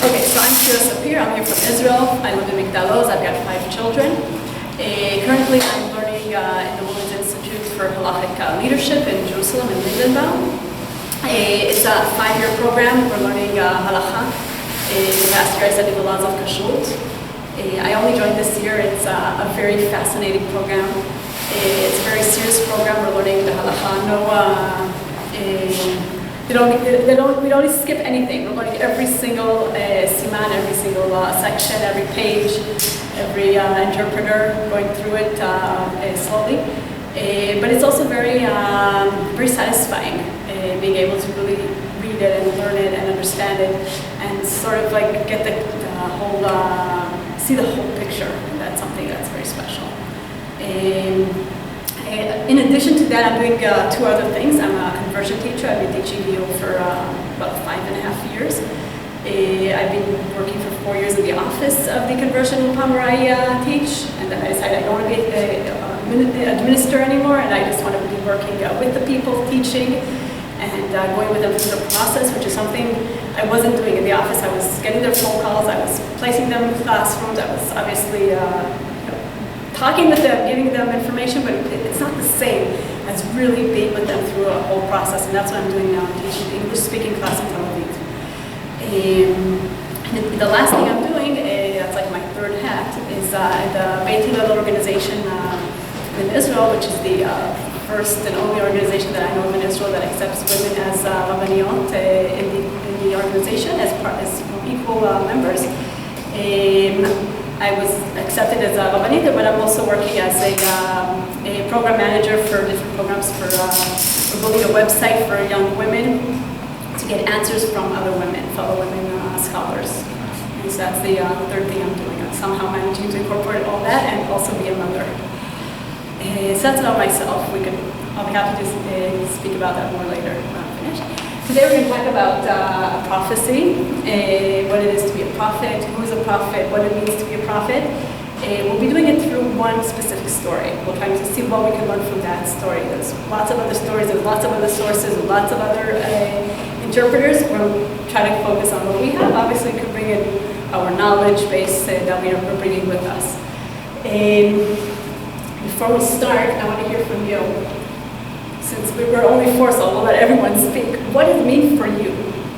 Okay, so I'm Shira Sapir. I'm here from Israel. I live in Migdal Oz. I've got 5 children. Currently, I'm learning in the Women's Institute for Halachic Leadership in Jerusalem in Lindenbaum. It's a 5-year program. We're learning halacha. Last year I studied the laws of kashrut. I only joined this year. It's a very fascinating program. It's a very serious program. We're learning the halacha. We don't skip anything. We're learning every single siman, every single section, every page, every interpreter, going through it slowly. But it's also very, very satisfying, being able to really read it and learn it and understand it, and sort of like get the whole, see the whole picture. And that's something that's very special. In addition to that, I'm doing 2 other things. I'm a conversion teacher. I've been teaching you for about 5.5 years. I've been working for 4 years in the office of the conversion where I teach, and then I decided I don't want to be an administrator anymore, and I just want to be working with the people, teaching, and going with them through the process, which is something I wasn't doing in the office. I was getting their phone calls, I was placing them in classrooms, I was obviously talking with them, giving them information, but it's not the same as really being with them through a whole process, and that's what I'm doing now. I'm teaching the English-speaking class in Tel Aviv. And the last thing I'm doing, that's like my 3rd hat, is the Beit organization in Israel, which is the first and only organization that I know of in Israel that accepts women as rabbaniyot in the organization as equal members. I was accepted as a rabbanit, but I'm also working as a program manager for different programs. We're building a website for young women to get answers from other women, fellow women scholars. And so that's the 3rd thing I'm doing. I'm somehow managing to incorporate all that and also be a mother. So that's about myself. I'll be happy to speak about that more later when I'm finished. Today we're going to talk about prophecy, what it is to be a prophet, who is a prophet, what it means to be a prophet. We'll be doing it through one specific story. We'll try to see what we can learn from that story. There's lots of other stories, there's lots of other sources, lots of other interpreters. We'll try to focus on what we have. Obviously, we could bring in our knowledge base that we're bringing with us. Before we start, I want to hear from you. Since we were only 4, so we'll let everyone speak. What does it mean for you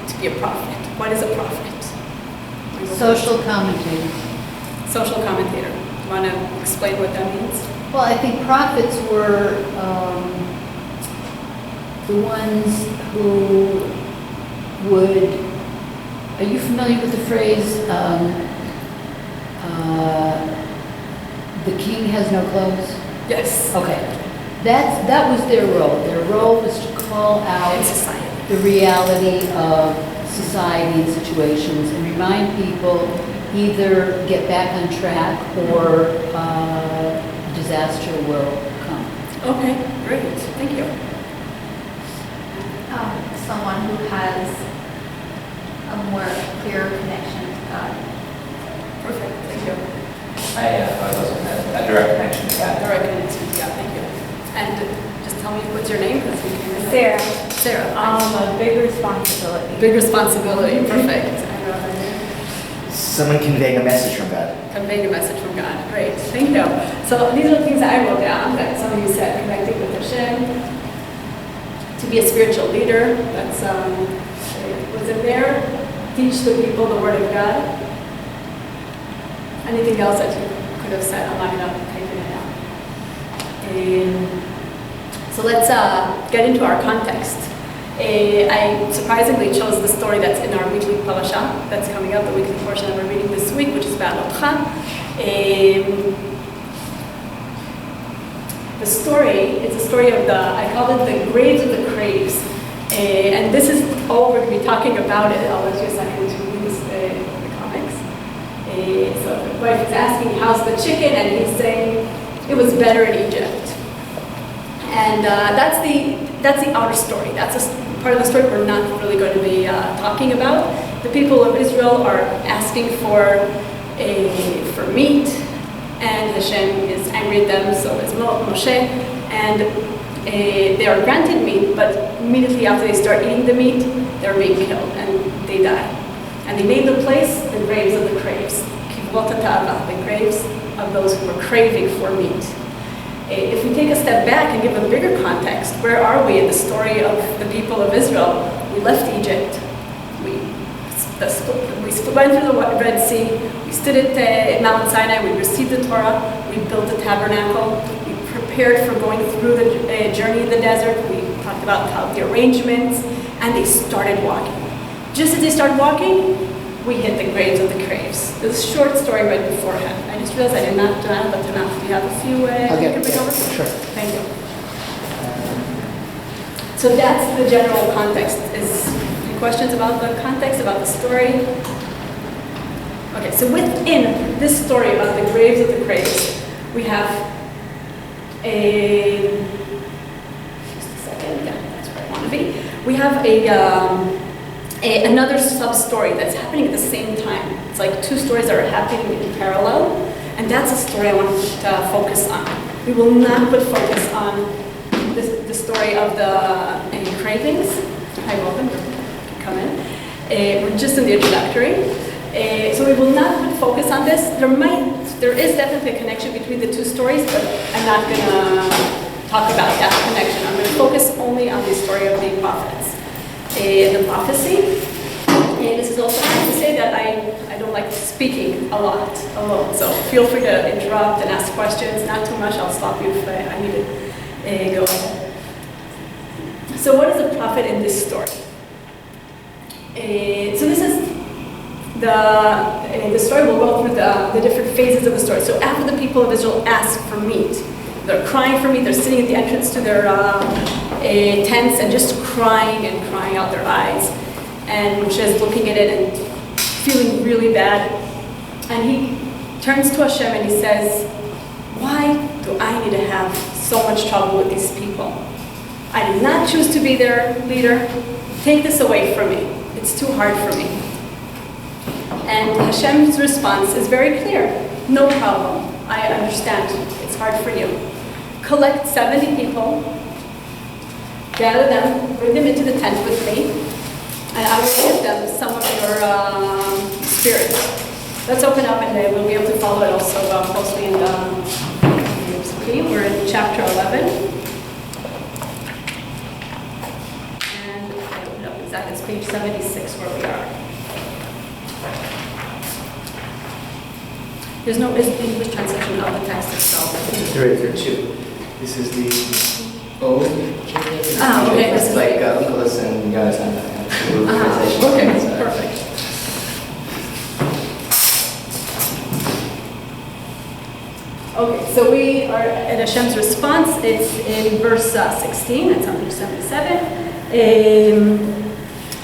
to be a prophet? What is a prophet? Social commentator. Social commentator. Do you want to explain what that means? Well, I think prophets were the ones who would. Are you familiar with the phrase, the king has no clothes? Yes. Okay. That was their role. Their role was to call out the reality of society and situations and remind people either get back on track or disaster will come. Okay, great. Thank you. Someone who has a more clear connection to God. Perfect. Thank you. I also had a direct connection to God. Direct connection to God. Thank you. And just tell me what's your name? Sarah. Sarah. A big responsibility. Big responsibility. Perfect. Someone conveying a message from God. Conveying a message from God. Great. Thank you. So these are the things that I wrote down that some of you said. Connecting with Hashem. To be a spiritual leader. That's was in there. Teach the people the Word of God. Anything else that you could have said? I'm not going to take it down. So let's get into our context. I surprisingly chose the story that's in our weekly parasha that's coming up, the weekly portion that we're reading this week, which is Ba'alotcha. The story is a story of I call it the graves of the craves. And this is all we're going to be talking about. I'll let you a second to read the comics. So the wife is asking, how's the chicken? And he's saying, it was better in Egypt. And that's the outer story. That's a part of the story we're not really going to be talking about. The people of Israel are asking for meat, and Hashem is angry at them, so is Moshe. And they are granted meat, but immediately after they start eating the meat, they're being killed and they die. And they named the place the graves of the craves, Kivot HaTa'ava, the graves of those who were craving for meat. If we take a step back and give a bigger context, where are we in the story of the people of Israel? We left Egypt. We went through the Red Sea. We stood at Mount Sinai. We received the Torah. We built the tabernacle. We prepared for going through the journey in the desert. We talked about how the arrangements, and they started walking. Just as they started walking, we hit the graves of the craves. There's a short story right beforehand. I just realized I did not have a Tanakh. Do you have a few you can bring over? Sure. Thank you. So that's the general context. Any questions about the context, about the story? Okay, so within this story about the graves of the craves, we have just a second, yeah, that's where I want to be. We have another sub-story that's happening at the same time. It's like two stories that are happening in parallel, and that's a story I want to focus on. We will not put focus on the story of the cravings. Hi, welcome. You can come in. We're just in the introductory. So we will not put focus on this. There is definitely a connection between the two stories, but I'm not going to talk about that connection. I'm going to focus only on the story of the prophets. The prophecy. And this is also to say that I don't like speaking a lot alone. So feel free to interrupt and ask questions. Not too much. I'll stop you if I need to go ahead. So what is a prophet in this story? So this is the story. Will go through the different phases of the story. So after the people of Israel ask for meat, they're crying for meat. They're sitting at the entrance to their tents and just crying out their eyes. And Moshe is looking at it and feeling really bad. And he turns to Hashem and he says, "Why do I need to have so much trouble with these people? I did not choose to be their leader. Take this away from me. It's too hard for me." And Hashem's response is very clear. "No problem. I understand. It's hard for you. Collect 70 people, gather them, bring them into the tent with me, and I will give them some of your spirit." Let's open up and we'll be able to follow it also closely in the We're in chapter 11. And I open up exactly, it's page 76 where we are. There's no English translation of the text itself. There are two. This is the old. Okay. This is like Nicholas and Jonathan. Okay, perfect. Okay, so we are at Hashem's response. It's in verse 16, it's on page 77.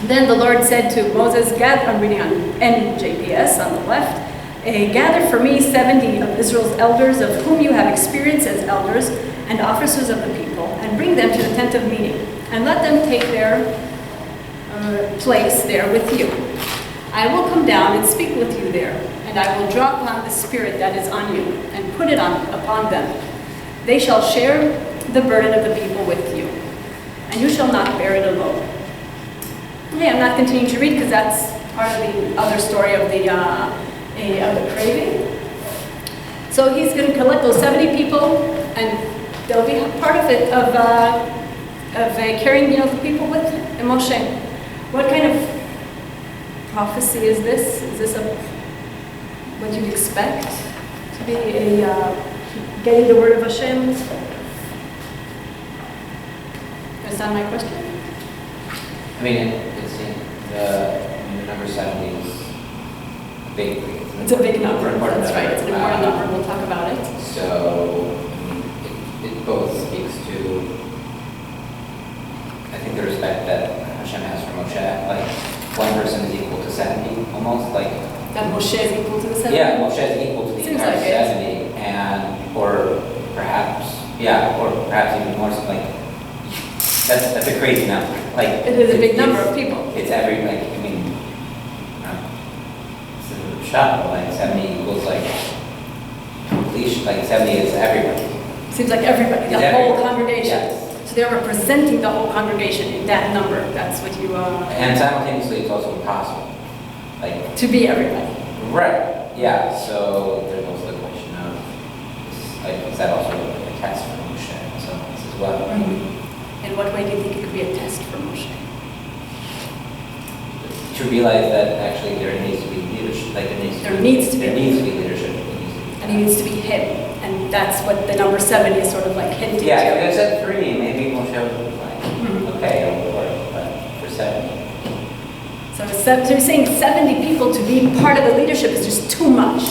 Then the Lord said to Moses, I'm reading on NJPS on the left, "Gather for me 70 of Israel's elders, of whom you have experience as elders and officers of the people, and bring them to the tent of meeting, and let them take their place there with you. I will come down and speak with you there, and I will draw upon the spirit that is on you, and put it upon them. They shall share the burden of the people with you, and you shall not bear it alone." Okay, I'm not continuing to read because that's part of the other story of the craving. So he's going to collect those 70 people, and they'll be part of it, of carrying the people with Moshe. What kind of prophecy is this? Is this what you'd expect to be getting the word of Hashem? Understand my question? I mean, the number 70 is big. It's a big number. Important That's right. It's an important number. number. We'll talk about it. So it both speaks to, I think, the respect that Hashem has for Moshe. Like, one person is equal to 70, almost like. That Moshe is equal to the 70? Yeah, Moshe is equal to the Seems entire like it. 70, and or perhaps even more. So like, that's a crazy number. Like, It is a big number of people. It's every it's a shot, but like 70 equals like, at least like 70 is everybody. Seems like everybody, It's the everybody. whole congregation. Yes. So they're representing the whole congregation in that number. That's what you... And simultaneously, it's also impossible. like, To be everybody. right, yeah, so there's also the question of, is that also a test for Moshe in some ways as well? In what way do you think it could be a test for Moshe? To realize that actually there needs to be leadership, like there needs to be leadership. There needs to be And he needs to be him. And that's what the number 7 is sort of like hinting Yeah, to. if it said 3, maybe Moshe would be like, okay, it'll work, but for 7. So you're saying 70 people to be part of the leadership is just too much.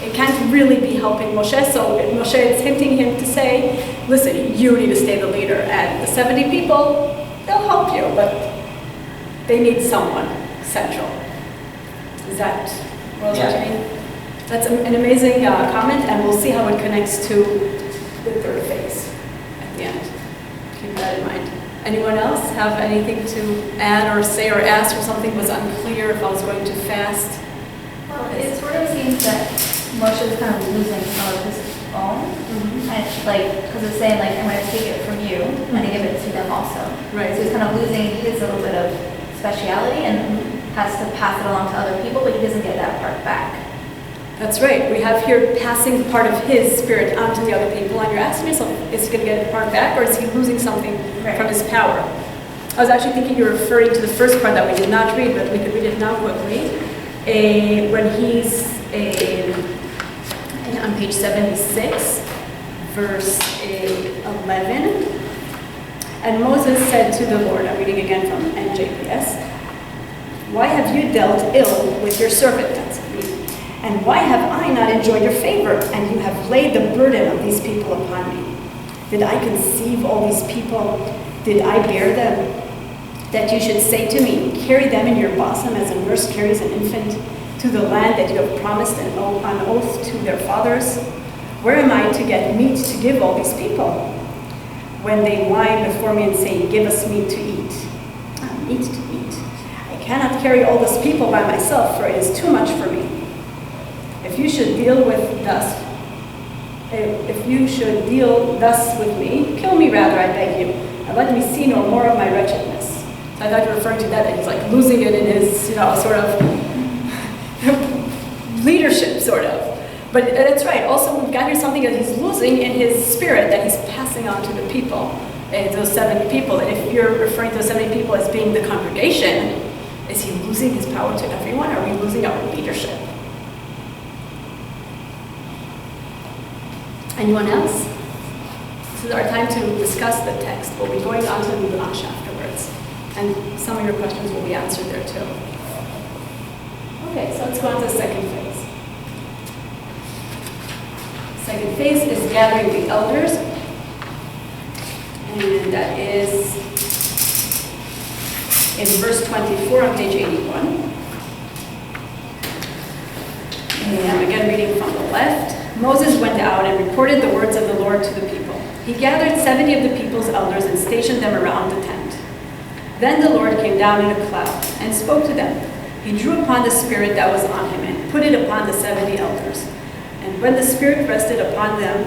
It can't really be helping Moshe. So Moshe is hinting him to say, listen, you need to stay the leader. And the 70 people, they'll help you, but they need someone central. Is that what you mean? That's an amazing comment, and we'll see how it connects to the third phase at the end. Keep that in mind. Anyone else have anything to add or say or ask, or something was unclear if I was going too fast? Well, it sort of seems that Moshe is kind of losing some of his own. And like, because it's saying like, I'm going to take it from you and give it to them also. Right. So he's kind of losing his little bit of speciality and has to pass it along to other people, but he doesn't get that part back. That's right. We have here passing part of his spirit onto the other people, and you're asking yourself, is he going to get a part back, or is he losing something from his power? I was actually thinking you're referring to the first part that we did not read, but we could read it now quickly. When he's on page 76, verse 11. And Moses said to the Lord, I'm reading again from NJPS, why have you dealt ill with your servant? That's me. And why have I not enjoyed your favor? And you have laid the burden of these people upon me. Did I conceive all these people? Did I bear them? That you should say to me, carry them in your bosom as a nurse carries an infant to the land that you have promised an oath to their fathers? Where am I to get meat to give all these people? When they whine before me and say, give us meat to eat. Meat to eat. I cannot carry all this people by myself, for it is too much for me. If you should deal thus with me, kill me rather, I beg you, and let me see no more of my wretchedness. So I thought you were referring to that he's like losing it in his, sort of leadership, sort of. But that's right. Also, we've got here something that he's losing in his spirit that he's passing on to the people, those 70 people. And if you're referring to those 70 people as being the congregation, is he losing his power to everyone? Or are we losing our leadership? Anyone else? This is our time to discuss the text. We'll be going on to the Midrash afterwards. And some of your questions will be answered there too. Okay, so let's go on to the second phase. Second phase is gathering the elders. And that is in verse 24 on page 81. And again, reading from the left. Moses went out and reported the words of the Lord to the people. He gathered 70 of the people's elders and stationed them around the tent. Then the Lord came down in a cloud and spoke to them. He drew upon the spirit that was on him and put it upon the 70 elders. And when the spirit rested upon them,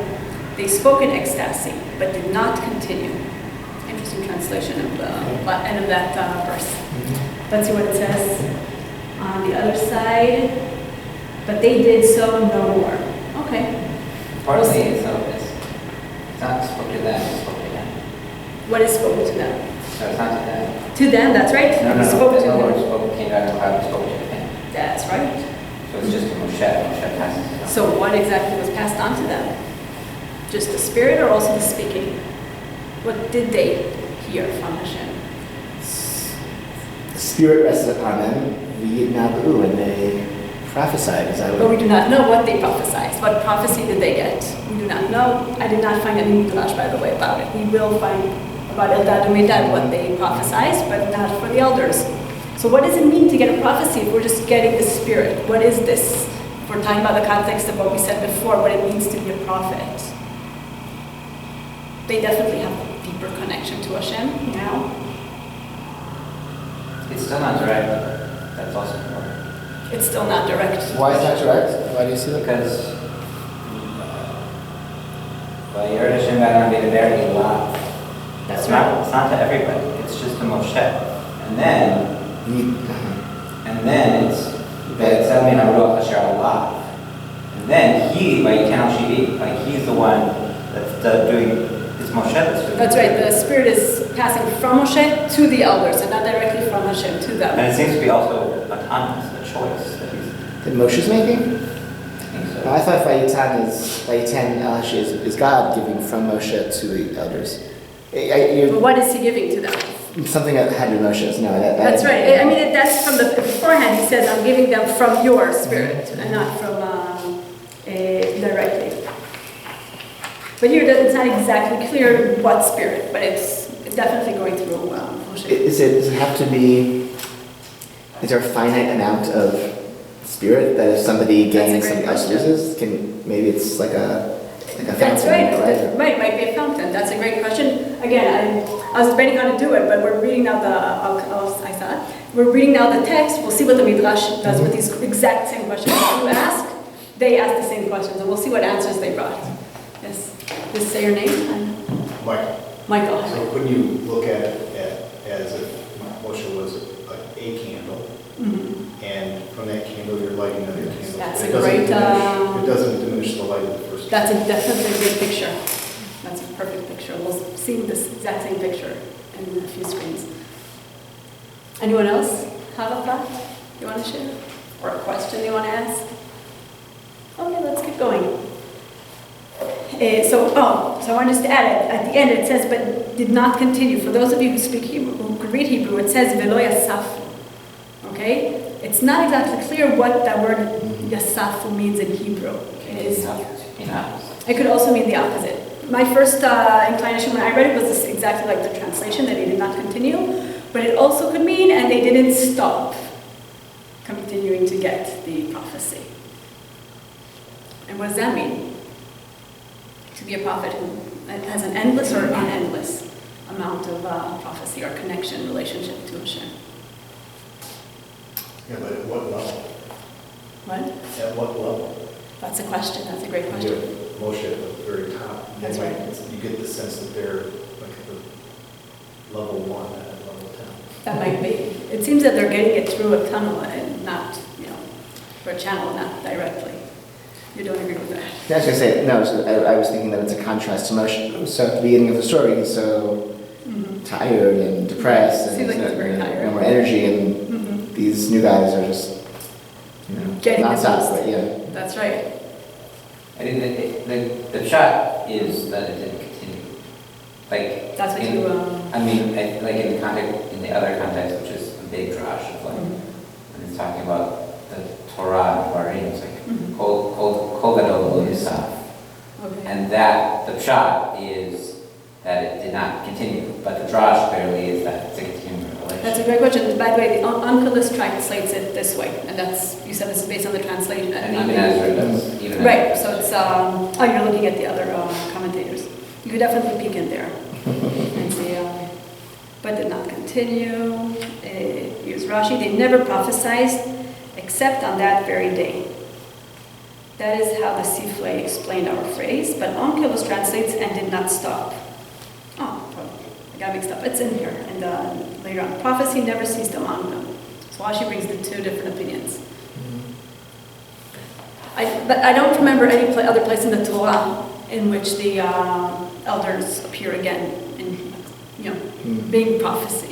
they spoke in ecstasy, but did not continue. Interesting translation of the end of that verse. Let's see what it says on the other side. But they did so no more. Okay. Partly, it's not spoke to them, it's spoke to them. What is spoken to them? No, it's not to them. To them, that's right. No, Spoke to the Lord them. came down in the cloud and spoke to him. That's right. So it's just to Moshe. Moshe passes it on. So what exactly was passed on to them? Just the spirit or also the speaking? What did they hear from Hashem? The Spirit rested upon them, and they prophesied. Is that But we what? do not know what they prophesied. What prophecy did they get? We do not know. I did not find any Midrash, by the way, about it. We will find about Eldad and Medad what they prophesied, but not for the elders. So what does it mean to get a prophecy if we're just getting the spirit? What is this? If we're talking about the context of what we said before, what it means to be a prophet. They definitely have a deeper connection to Hashem now. It's still not direct. That's also important. It's still not direct. Why is that direct? Why do you see that? Because Vayir Hashem B'Adam B'Daber Elad. That's It's right. not to everybody. It's just to Moshe. And then it's And then he, like he's the one that's doing, it's Moshe that's doing. That's right, the Spirit is passing from Moshe to the elders, and not directly from Moshe to them. And it seems to be also autonomous, a choice that he's, That Moshe's making? I think so. I thought Vayitan is God giving from Moshe to the elders. But what is he giving to them? Something that had to Moshe's, no. That's right. I mean, that's from the beforehand. He says, "I'm giving them from your Spirit, and not from directly." But here, it's not exactly clear what Spirit, but it's definitely going through Moshe. Does it have to be? Is there a finite amount of Spirit that if somebody gains, That's a great somebody else question. loses? Maybe it's like a That's fountain, right. Right, might be a fountain. That's a great question. Again, I was debating how to do it, but we're reading now we're reading now the text. We'll see what the Midrash does with these exact same questions you ask. They ask the same questions, and we'll see what answers they brought. Yes. Just say your name. Michael. Michael. So couldn't you look at it as if Moshe was a candle, and from that candle you're lighting other candles? That's It a doesn't great, diminish- It doesn't diminish the light of the first. That's definitely a great picture. That's a perfect picture. We'll see this exact same picture in a few screens. Anyone else have a thought you want to share? Or a question you want to ask? Okay, let's keep going. So I wanted us to add it. At the end it says, but did not continue. For those of you who speak Hebrew, who could read Hebrew, it says, velo yasafu. Okay? It's not exactly clear what that word yasafu means in Hebrew. It is. It could also mean the opposite. My first inclination when I read it was exactly like the translation, that he did not continue. But it also could mean, and they didn't stop continuing to get the prophecy. And what does that mean? To be a prophet who has an endless or unendless amount of prophecy or connection, relationship to Hashem. Yeah, but at what level? What? At what level? That's a question. That's a great You question. have Moshe at the very top. That's right. You get the sense that they're like at the level 1 and at level 10. That might be. It seems that they're getting it through a tunnel and not, through a channel, not directly. You don't agree with that? I was going to say, no, I was thinking that it's a contrast to Moshe. So at the beginning of the story, he's so tired and depressed, and Seems like he's very tired. no more energy, and these new guys are just, Getting the nonstop, boost. but yeah. That's right. I think the shot is that it didn't continue. Like, That's what in, you. I mean, like in the context, in the other context, which is a big drash of like, when it's talking about the Torah and Dvarim, it's like, Kol Gadol Lo Yisaf. Okay. And that, the shot is that it did not continue, but the drash clearly is that it's a continuing relationship. That's a great question. By the way, the Onkelos translates it this way, and that's, you said this is based on the translation. And even Ezra does. Even Right, Ezra so does. it's, you're looking at the other commentators. You could definitely peek in there and see, but did not continue. Here's Rashi, they never prophesied except on that very day. That is how the Siflei explained our phrase, but Onkelos translates and did not stop. Oh, well, I got mixed up. It's in here. And later on, prophecy never ceased among them. So Rashi brings the two different opinions. But I don't remember any other place in the Torah in which the elders appear again in, being prophets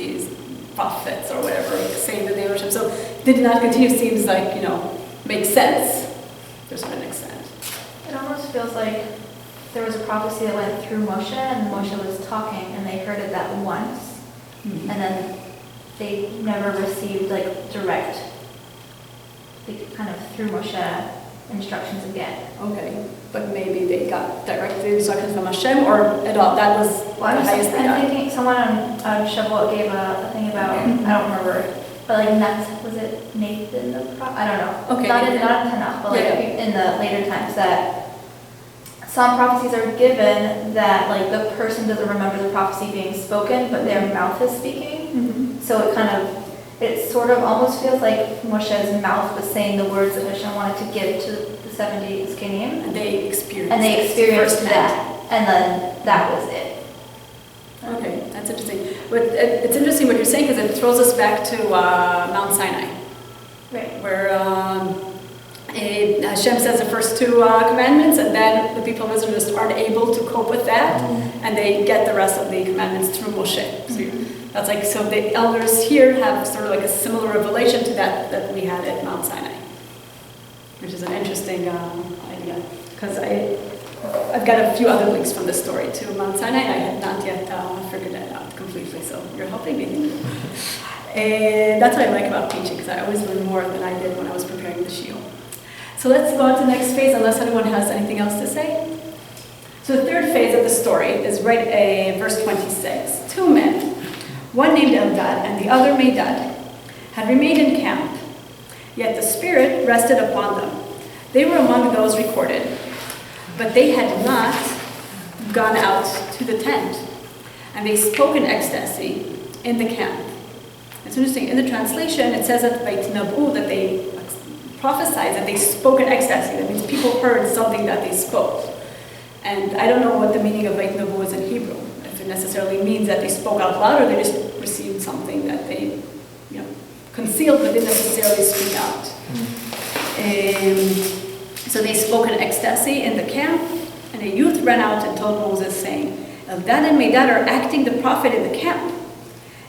or whatever, saying that they worship. So did not continue seems like, makes sense to a certain extent. It almost feels like there was a prophecy that went through Moshe, and Moshe was talking, and they heard it that once, and then they never received direct, kind of through Moshe instructions again. Okay, but maybe they got directly instructions from Hashem, or at all. That was the highest they I'm got. thinking someone on Shavuot gave a thing about, I don't remember, but was it Nathan the prophet? I don't know. Okay. Not in Tanakh, but Yeah. in the later times, that some prophecies are given that the person doesn't remember the prophecy being spoken, but their mouth is speaking. So it sort of almost feels like Moshe's mouth was saying the words that Hashem wanted to give to the 70 Zkanim. And they experienced That, firsthand. and then that was it. Okay, that's interesting. But it's interesting what you're saying, because it throws us back to Mount Sinai, Right. where Hashem says the first two commandments, and then the people of Israel just aren't able to cope with that, and they get the rest of the commandments through Moshe. So that's like, so the elders here have sort of like a similar revelation to that we had at Mount Sinai, which is an interesting idea, because I've got a few other links from the story to Mount Sinai, and I had not yet figured that out completely, so you're helping me. And that's what I like about teaching, because I always learn more than I did when I was preparing the shiur. So let's go on to the next phase, unless anyone has anything else to say. So the third phase of the story is verse 26. 2 men, one named Eldad and the other Medad, had remained in camp, yet the Spirit rested upon them. They were among those recorded, but they had not gone out to the tent, and they spoke in ecstasy in the camp. It's interesting, in the translation it says that Beit that they prophesied, that they spoke in ecstasy. That means people heard something that they spoke. And I don't know what the meaning of Beit is in Hebrew. If it necessarily means that they spoke out loud, or they just received something that they concealed but didn't necessarily speak out. So they spoke in ecstasy in the camp, and a youth ran out and told Moses, saying, Eldad and Medad are acting the prophet in the camp.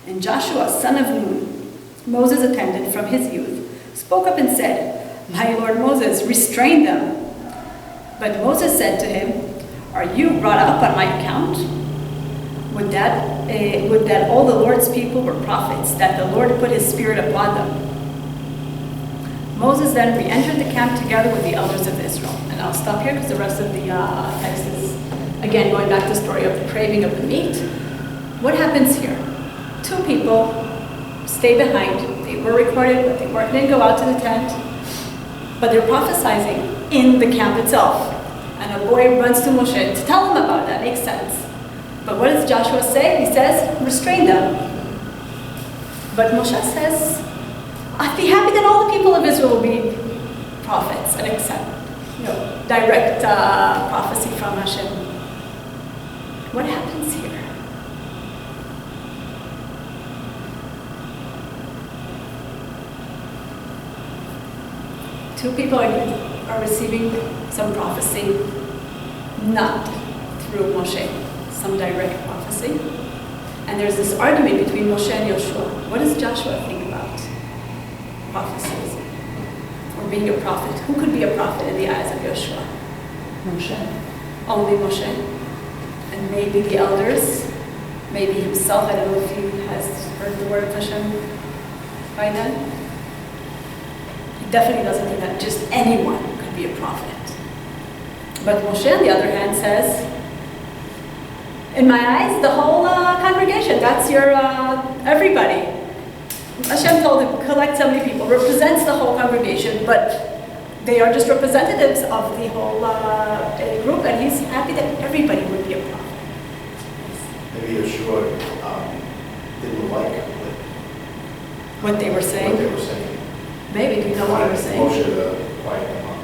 And Joshua, son of Nun, Moses' attendant from his youth, spoke up and said, My Lord Moses, restrain them. But Moses said to him, Are you brought up on my account? Would that all the Lord's people were prophets, that the Lord put his spirit upon them. Moses then re-entered the camp together with the elders of Israel. And I'll stop here because the rest of the text is, again, going back to the story of the craving of the meat. What happens here? 2 people stay behind. They were recorded, but they didn't go out to the tent. But they're prophesying in the camp itself. And a boy runs to Moshe to tell him about it. That makes sense. But what does Joshua say? He says, restrain them. But Moshe says, I'd be happy that all the people of Israel will be prophets and accept direct prophecy from Hashem. What happens here? Two people are receiving some prophecy, not through Moshe, some direct prophecy. And there's this argument between Moshe and Yoshua. What does Joshua think about prophecies? Or being a prophet? Who could be a prophet in the eyes of Yoshua? Moshe. Only Moshe. And maybe the elders, maybe himself. I don't know if he has heard the word of Hashem by then. He definitely doesn't think that just anyone could be a prophet. But Moshe, on the other hand, says, in my eyes, the whole congregation, that's your everybody. Hashem told him, collect so many people, represents the whole congregation, but they are just representatives of the whole group, and he's happy that everybody would be a prophet. Maybe Yeshua didn't like What they were saying? What they were saying. Maybe, do you know what they were saying? Moshe to quiet them up.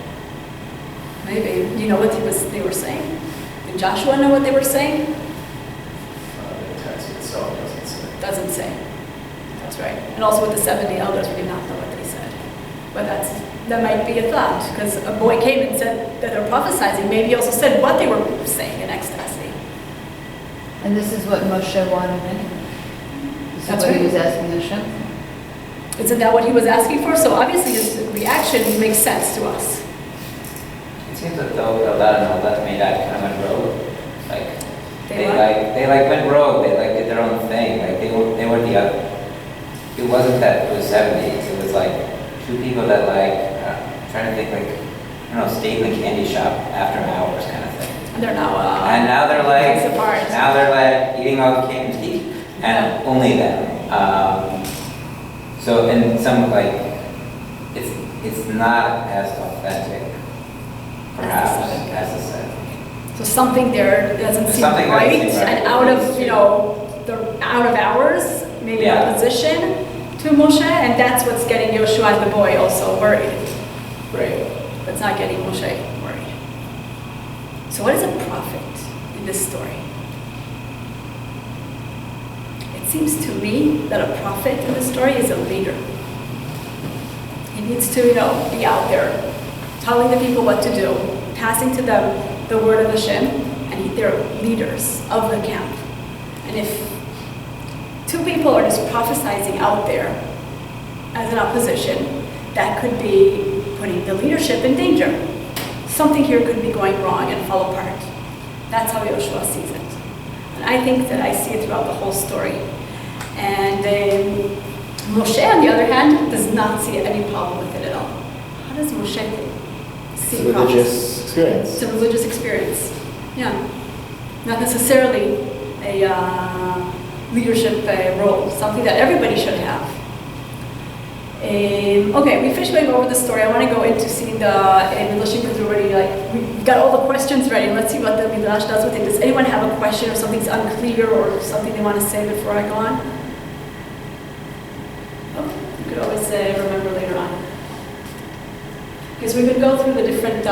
Maybe. Do you know what they were saying? Did Joshua know what they were saying? The text itself doesn't say. Doesn't say. That's right. And also with the 70 elders, we did not know what they said. But that might be a thought, because a boy came and said that they're prophesying. Maybe he also said what they were saying in ecstasy. And this is what Moshe wanted anyway. This is That's what right. he was asking Hashem. Isn't that what he was asking for? So obviously his reaction makes sense to us. It seems that though Eldad made that kind of went rogue. Like They went rogue. They did their own thing. Like they were the other. It wasn't that it was 70s. It was like 2 people that trying to think I don't know, stayed in the candy shop after hours kind of thing. And they're now And now they're picks apart. eating all the candy and only them. So in some it's not as authentic, perhaps, as the set. So something there doesn't seem Something right, doesn't seem right. and out of the out of hours, maybe Yeah. opposition to Moshe, and that's what's getting Yoshua the boy also worried. Right. But it's not getting Moshe worried. So what is a prophet in this story? It seems to me that a prophet in this story is a leader. He needs to, be out there telling the people what to do, passing to them the word of Hashem, and they're leaders of the camp. And if two people are just prophesizing out there as an opposition, that could be putting the leadership in danger. Something here could be going wrong and fall apart. That's how Yoshua sees it. And I think that I see it throughout the whole story. And Moshe, on the other hand, does not see any problem with it at all. How does Moshe see It's a religious experience. It's a religious experience. Yeah. Not necessarily a leadership role, something that everybody should have. Okay, we finished going over the story. I want to go into seeing the Midrashim because we're already we've got all the questions ready. Let's see what the Midrash does with it. Does anyone have a question or something's unclear or something they want to say before I go on? Oh, you could always remember later on. Because we would go through the different,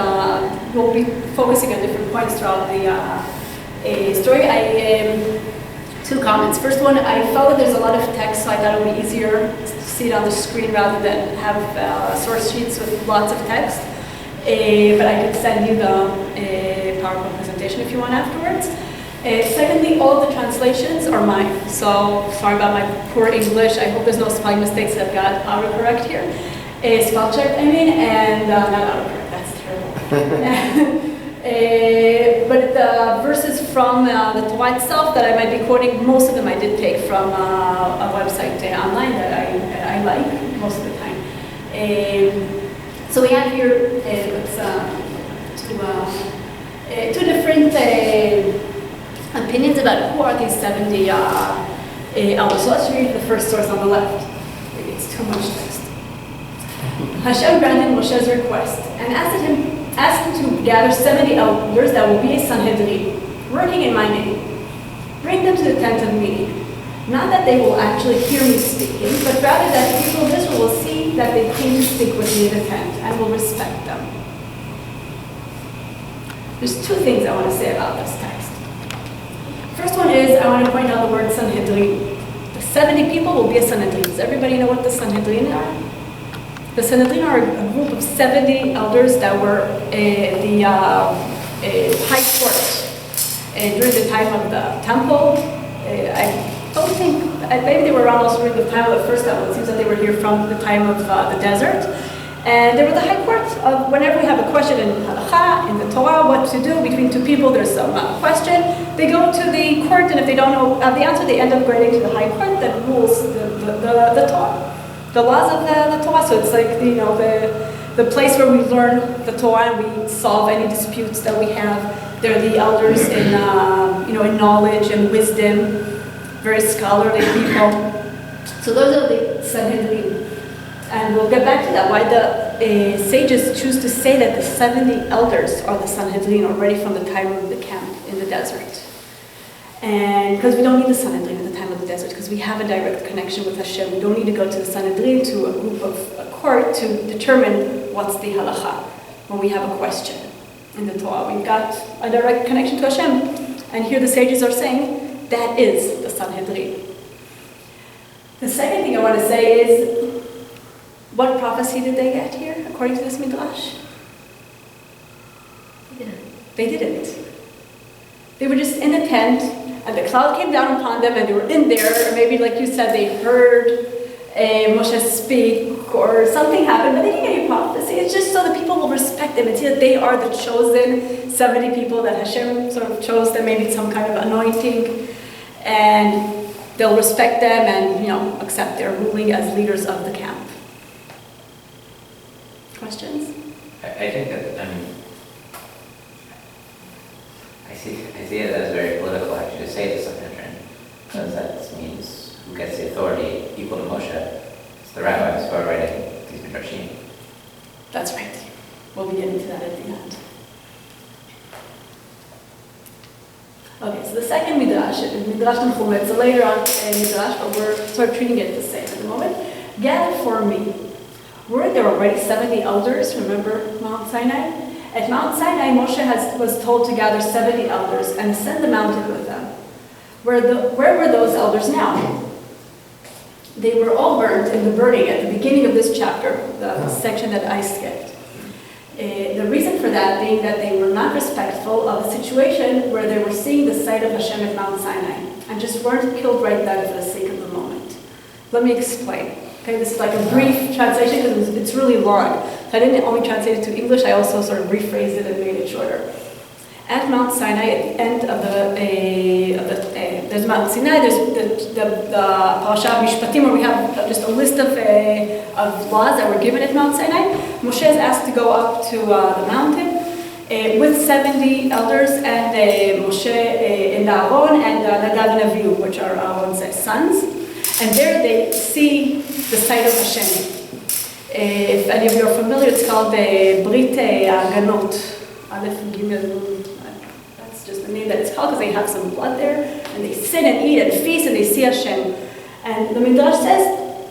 we'll be focusing on different points throughout the story. Two comments. First one, I felt that there's a lot of text, so I thought it would be easier to see it on the screen rather than have source sheets with lots of text. But I could send you the PowerPoint presentation if you want afterwards. Secondly, all of the translations are mine. So sorry about my poor English. I hope there's no spelling mistakes. I've got autocorrect here. Spell check, and not autocorrect. That's terrible. But the verses from the Torah itself that I might be quoting, most of them I did take from a website online that I like most of the time. So we have here two different opinions about who are these 70 elders. So let's read the first source on the left. Maybe it's too much text. Hashem granted Moshe's request and asked him to gather 70 elders that will be a Sanhedrin, working in my name. Bring them to the tent of meeting. Not that they will actually hear me speaking, but rather that the people of Israel will see that they came to speak with me in the tent and will respect them. There's two things I want to say about this text. First one is I want to point out the word Sanhedrin. The 70 people will be a Sanhedrin. Does everybody know what the Sanhedrin are? The Sanhedrin are a group of 70 elders that were the high court during the time of the temple. I don't think, maybe they were around also during the time of the first temple. It seems that they were here from the time of the desert. And they were the high court of whenever we have a question in halakha, in the Torah, what to do between two people, there's some question. They go to the court, and if they don't know the answer, they end up going to the high court that rules the Torah. The laws of the Torah, so it's like the place where we learn the Torah and we solve any disputes that we have. They're the elders in in knowledge and wisdom, very scholarly people. So those are the Sanhedrin, and we'll get back to that. Why the sages choose to say that the 70 elders are the Sanhedrin already from the time of the camp in the desert. And because we don't need the Sanhedrin at the time of the desert, because we have a direct connection with Hashem. We don't need to go to the Sanhedrin, to a group of a court, to determine what's the halakha when we have a question in the Torah. We've got a direct connection to Hashem. And here the sages are saying that is the Sanhedrin. The second thing I want to say is, what prophecy did they get here, according to this Midrash? They didn't. They were just in a tent, and the cloud came down upon them, and they were in there, or maybe, like you said, they heard Moshe speak, or something happened, but they didn't get any prophecy. It's just so that people will respect them and see that they are the chosen 70 people that Hashem sort of chose them, maybe it's some kind of anointing, and they'll respect them and, accept their ruling as leaders of the camp. Questions? I think that, I see it as very political actually to say the Sanhedrin, because that means who gets the authority equal to Moshe. It's the rabbis who are writing these Midrashim. That's right. We'll be getting to that at the end. Okay, so the second Midrash, Midrash Tanchum, it's a later on Midrash, but we're sort of treating it the same at the moment. Gather for me. Were there already 70 elders? Remember Mount Sinai? At Mount Sinai, Moshe was told to gather 70 elders and ascend the mountain with them. Where were those elders now? They were all burned in the burning at the beginning of this chapter, the section that I skipped. The reason for that being that they were not respectful of a situation where they were seeing the sight of Hashem at Mount Sinai and just weren't killed right then for the sake of the moment. Let me explain. Okay, this is like a brief translation because it's really long. So I didn't only translate it to English, I also sort of rephrased it and made it shorter. At Mount Sinai, at the end of there's Mount Sinai, there's the Parasha Mishpatim, where we have just a list of laws that were given at Mount Sinai. Moshe is asked to go up to the mountain with 70 elders and Moshe and Aaron and Nadav and Avihu, which are Aaron's sons. And there they see the sight of Hashem. If any of you are familiar, it's called Brit Ganot. Aleph Gimel. That's just the name that it's called because they have some blood there. And they sit and eat and feast and they see Hashem. And the Midrash says,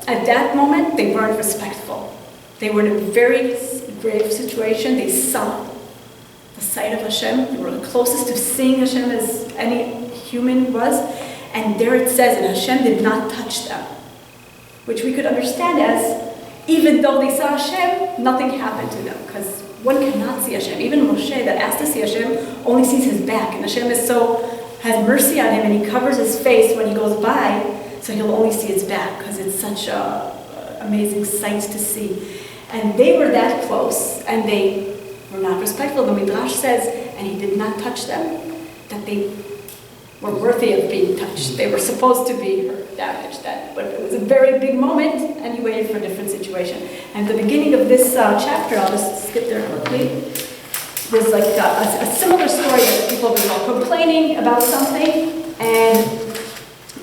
at that moment, they weren't respectful. They were in a very grave situation. They saw the sight of Hashem. They were the closest to seeing Hashem as any human was. And there it says, and Hashem did not touch them. Which we could understand as, even though they saw Hashem, nothing happened to them. Because one cannot see Hashem. Even Moshe, that asked to see Hashem, only sees his back. And Hashem has mercy on him, and he covers his face when he goes by, so he'll only see his back, because it's such an amazing sight to see. And they were that close, and they were not respectful. The Midrash says, and he did not touch them, that they were worthy of being touched. They were supposed to be damaged. But it was a very big moment, and he waited for a different situation. And the beginning of this chapter, I'll just skip there quickly, was like a similar story that people have been complaining about something, and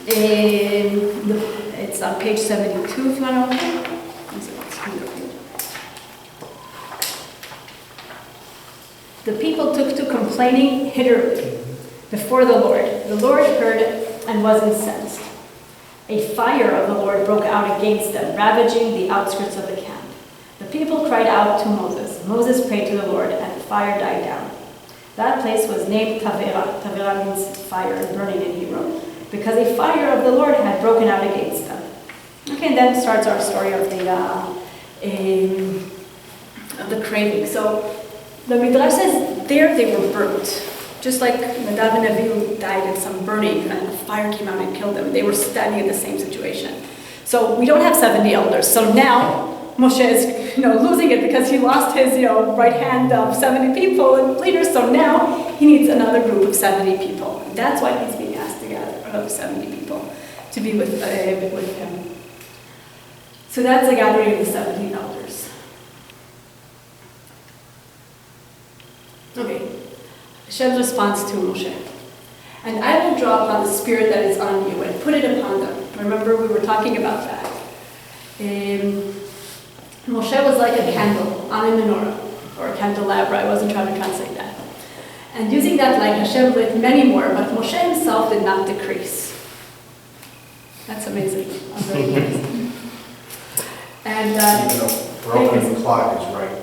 it's on page 72 if you want to open it. The people took to complaining bitterly before the Lord. The Lord heard and was incensed. A fire of the Lord broke out against them, ravaging the outskirts of the camp. The people cried out to Moses. Moses prayed to the Lord, and the fire died down. That place was named Tavera. Tavera means fire and burning in Hebrew, because a fire of the Lord had broken out against them. Okay, and then starts our story of the craving. So the Midrash says there they were burnt. Just like Nadav and Avihu died in some burning and a fire came out and killed them. They were standing in the same situation. So we don't have 70 elders. So now Moshe is losing it because he lost his right hand of 70 people and leaders. So now he needs another group of 70 people. And that's why he's being asked to gather of 70 people to be with him. So that's the gathering of the 70 elders. Okay. Hashem's response to Moshe. And I will draw upon the spirit that is on you and put it upon them. Remember, we were talking about that. Moshe was like a candle on a menorah, or a candelabra. I wasn't trying to translate that. And using that light, Hashem lit many more, but Moshe himself did not decrease. That's amazing. I'm very amazed. And broken clock is right.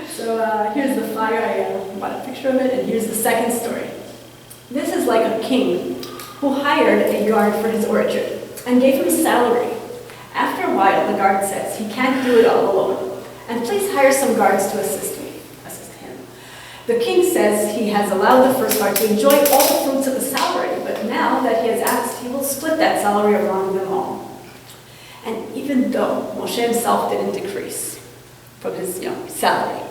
So here's the fire. I bought a picture of it, and here's the second story. This is like a king who hired a guard for his orchard and gave him salary. After a while, the guard says, he can't do it all alone, and please hire some guards to assist him. The king says he has allowed the first guard to enjoy all the fruits of the salary, but now that he has asked, he will split that salary among them all. And even though Moshe himself didn't decrease from his salary,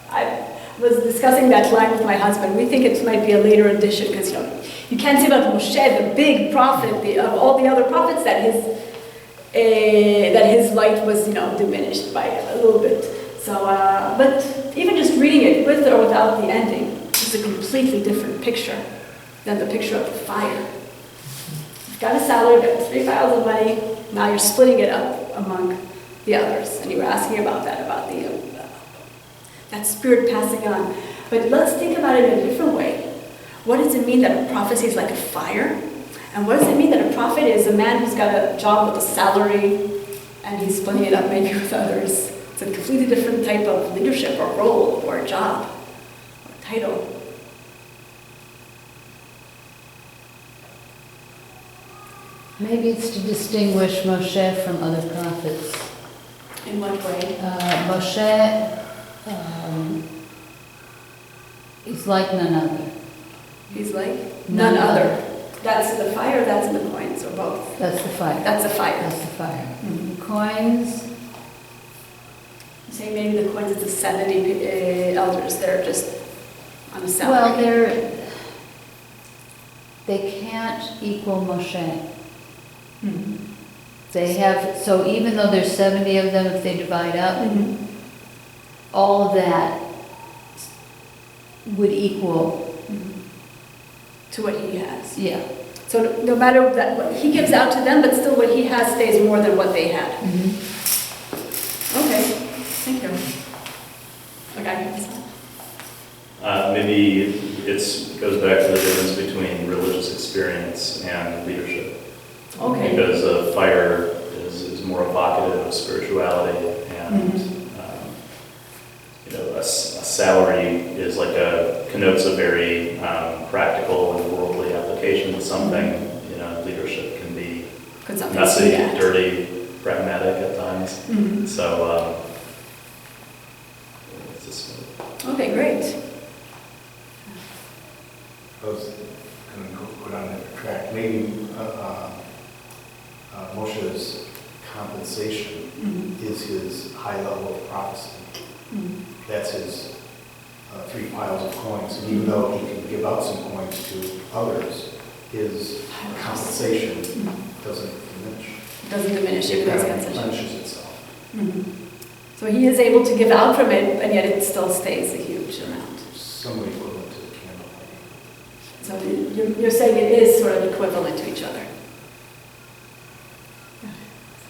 I was discussing that line with my husband. We think it might be a later addition because you can't say about Moshe, the big prophet, of all the other prophets, that his light was diminished by a little bit. So, but even just reading it with or without the ending is a completely different picture than the picture of the fire. You've got a salary, you've got 3 files of money. Now you're splitting it up among the others, and you were asking about that, about that spirit passing on. But let's think about it in a different way. What does it mean that a prophecy is like a fire? And what does it mean that a prophet is a man who's got a job with a salary and he's splitting it up maybe with others? It's a completely different type of leadership or role or job or title. Maybe it's to distinguish Moshe from other prophets. In what way? Moshe is like none other. He's like? None other. That's in the fire, that's in the coins, or both? That's the fire. That's the fire. That's the fire. Coins, You say maybe the coins, it's the 70 elders, they're just on a salary. well, they can't equal Moshe. Mhm. They have, so even though there's 70 of them, if they divide up, Mhm. all of that would equal, To what he has. yeah. So no matter that, what he gives out to them, but still what he has stays more than what they had. Okay, thank you. Okay. Maybe it goes back to the difference between religious experience and leadership. Okay. Because fire is more evocative of spirituality, and a salary is like connotes a very practical and worldly application of something. Leadership can be Could something messy, see that? dirty, pragmatic at times. Mhm. So, it's just, Okay, great. I was going to go down that track. Maybe Moshe's compensation is his high level of prophecy. That's his 3 piles of coins. And even though he can give out some coins to others, his compensation doesn't diminish. Doesn't diminish even It though it's kind of considered. replenishes itself. So he is able to give out from it, and yet it still stays a huge amount. Somewhat equivalent to the candle lighting. So you're saying it is sort of equivalent to each other.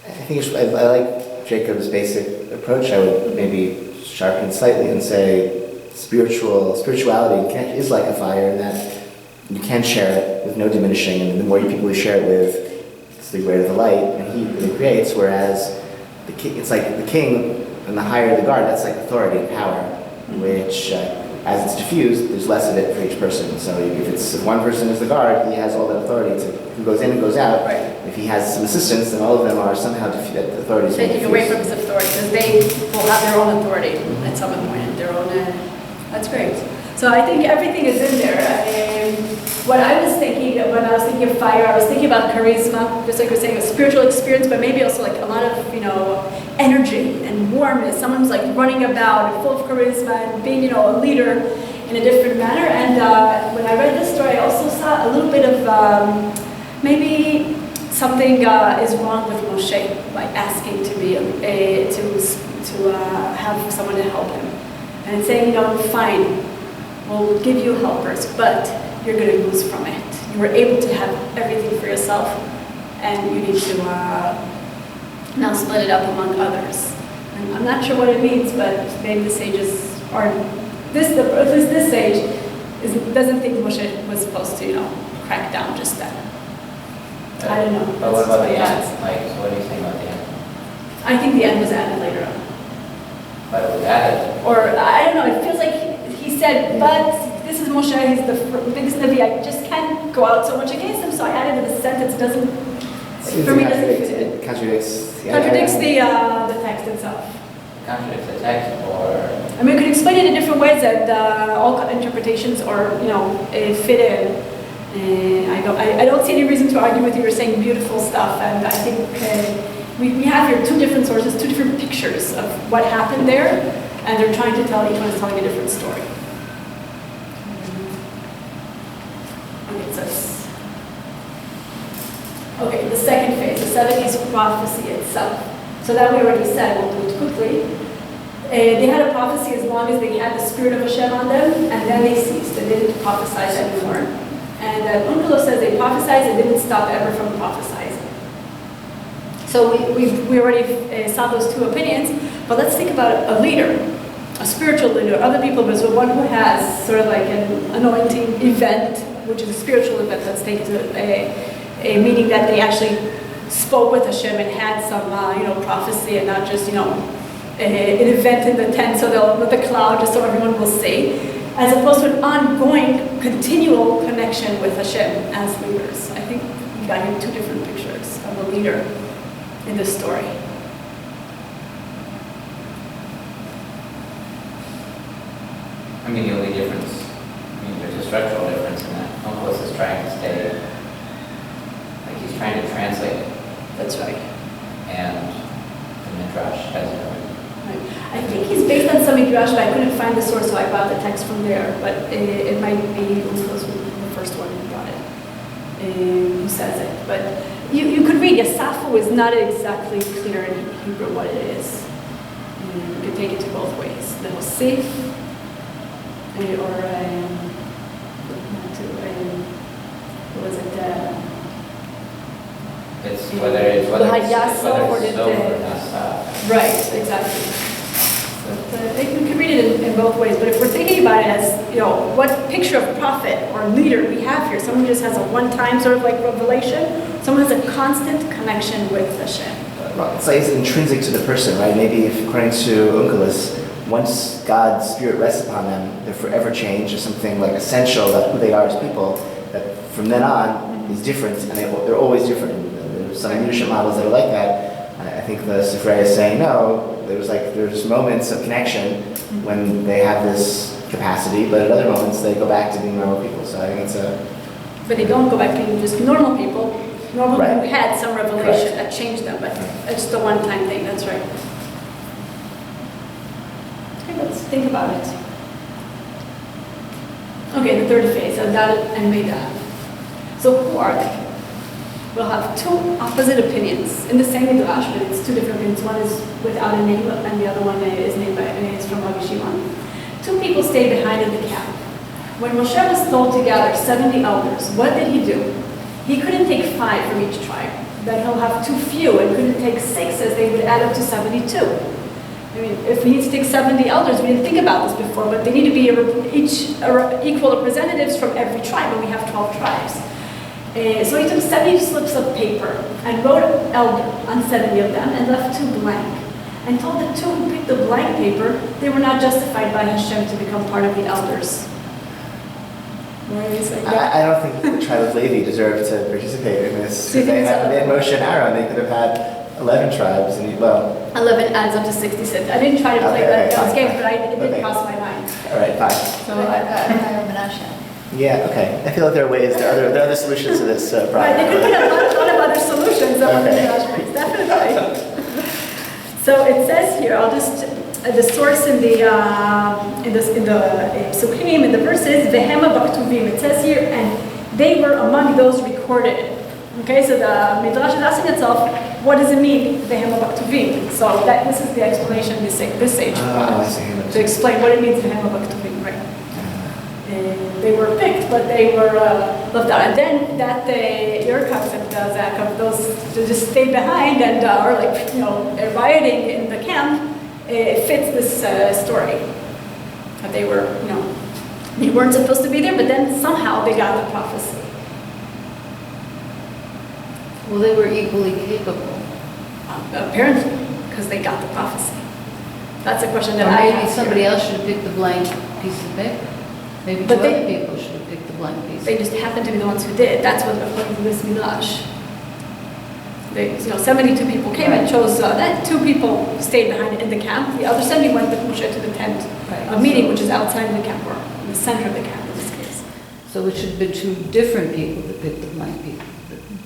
I think I like Jacob's basic approach. I would maybe sharpen slightly and say spirituality is like a fire in that you can share it with no diminishing, and the more people you share it with, it's the greater the light and heat that it creates, whereas it's like the king, and the higher the guard, that's like authority and power, which as it's diffused, there's less of it for each person. So if one person is the guard, he has all that authority to who goes in and goes out. Right. If he has some assistants, then all of them are somehow the authority. is Taking diffused. away from his authority, because they will have their own authority at some point, their own, that's great. So I think everything is in there. What I was thinking, when I was thinking of fire, I was thinking about charisma, just like we're saying, a spiritual experience, but maybe also like a lot of, energy and warmness. Someone who's like running about and full of charisma and being, a leader in a different manner. And when I read this story, I also saw a little bit of maybe something is wrong with Moshe by asking to be to have someone to help him, and it's saying, fine, we'll give you helpers, but you're going to lose from it. You were able to have everything for yourself, and you need to now split it up among others. And I'm not sure what it means, but maybe the sages are this sage doesn't think Moshe was supposed to crack down just then. I don't know. But what That's about what the he end? has. So what do you think about the end? I think the end was added later on. But it was added. Or, I don't know, it feels like he said, but this is Moshe, he's the biggest Navi, I just can't go out so much against him, so I added the sentence, doesn't, for me, It contradicts. contradicts the text itself. Contradicts the text, or I mean, we could explain it in different ways, and all interpretations or fit in. I don't see any reason to argue with you. You're saying beautiful stuff, and I think we have here 2 different sources, 2 different pictures of what happened there, and they're trying to tell, each one is telling a different story. Okay, the second phase, the 70s prophecy itself. So that we already said, we'll do it quickly. They had a prophecy as long as they had the spirit of Hashem on them, and then they ceased. They didn't prophesize anymore. And Unkelos says they prophesied and didn't stop ever from prophesizing. So we already saw those 2 opinions, but let's think about a leader, a spiritual leader. Other people, but so one who has sort of like an anointing event, which is a spiritual event. Let's take it to a meaning that they actually spoke with Hashem and had some, prophecy, and not just, an event in the tent, so they'll with the cloud, just so everyone will see, as opposed to an ongoing, continual connection with Hashem as leaders. I think we got here 2 different pictures of a leader in this story. I mean, the only difference, I mean, there's a structural difference in that Onkelos is trying to stay, like he's trying to translate it, That's right. and the Midrash has it already. Right. I think he's based on some Midrash, but I couldn't find the source, so I brought the text from there. But it might be Onkelos the first one who brought it, who says it. But you could read, Yasafo is not exactly clear in Hebrew what it is. You could take it to both ways. The Hosef, or what was it? It's whether it's The Hayasa or the- so or nasa. Right, exactly. But, you can read it in both ways, but if we're thinking about it as, what picture of prophet or leader we have here, someone who just has a one-time sort of like revelation, someone has a constant connection with Hashem. Well, it's like it's intrinsic to the person, right? Maybe if, according to Onkelos, once God's Spirit rests upon them, they're forever changed or something like essential about who they are as people, that from then on is different, and they're always different. And there's some leadership models that are like that. I think the Sapir is saying, no, there's moments of connection when they have this capacity, but at other moments they go back to being normal people. So I think it's a... But they don't go back to being just normal people, normal Right. who had some revelation Correct. that changed them, but it's just a one-time thing, that's right. Okay, let's think about it. Okay, the third phase, Adad and Meidad. So who are they? We'll have two opposite opinions in the same Midrash, but it's two different opinions. One is without a name, and the other one is named by, is from Rabbi Shimon. Two people stayed behind in the camp. When Moshe was told to gather 70 elders, what did he do? He couldn't take 5 from each tribe. Then he'll have too few, and couldn't take 6 as they would add up to 72. I mean, if we need to take 70 elders, we didn't think about this before, but they need to be equal representatives from every tribe, and we have 12 tribes. So he took 70 slips of paper and wrote elder on 70 of them and left 2 blank. And told the 2 who picked the blank paper they were not justified by Hashem to become part of the elders. Why are you saying that? I don't think the tribe of Levi deserved to participate in this. So you If think they it's had made Moshe and Aaron, they could have had 11 tribes, and 11 adds up to 66. I didn't try to play Okay, those fine, games, fine. but it did Okay. cross my mind. all right, fine. So Yeah, okay. I feel like there are ways, there are other solutions to this problem. right, they could put a lot of other solutions on the Okay. Midrash rates, definitely. So it says here, I'll just the source in the Psukim, in the verses, Vehema Baktuvim. It says here, and they were among those recorded. Okay, so the Midrash is asking itself, what does it mean, Vehema Baktuvim? So this is the explanation this sage I see. to explain what it means Vehema Baktuvim, right? They were picked, but they were left out. And then that your concept, Zach, of those to just stay behind and or rioting in the camp, it fits this story. That they were, they weren't supposed to be there, but then somehow they got the prophecy. Well, they were equally capable. Apparently, because they got the prophecy. That's a question that Or I maybe have somebody here. else should have picked the blank piece of paper. Maybe 2 But they- other people should have picked the blank piece. They just happened to be the ones who did. That's what according to this Midrash. 72 people came and chose that 2 people stayed behind in the camp. The other 70 went with Moshe to the tent of meeting, which is outside the camp, or in the center of the camp in this case. So it should have been 2 different people that picked the blank people.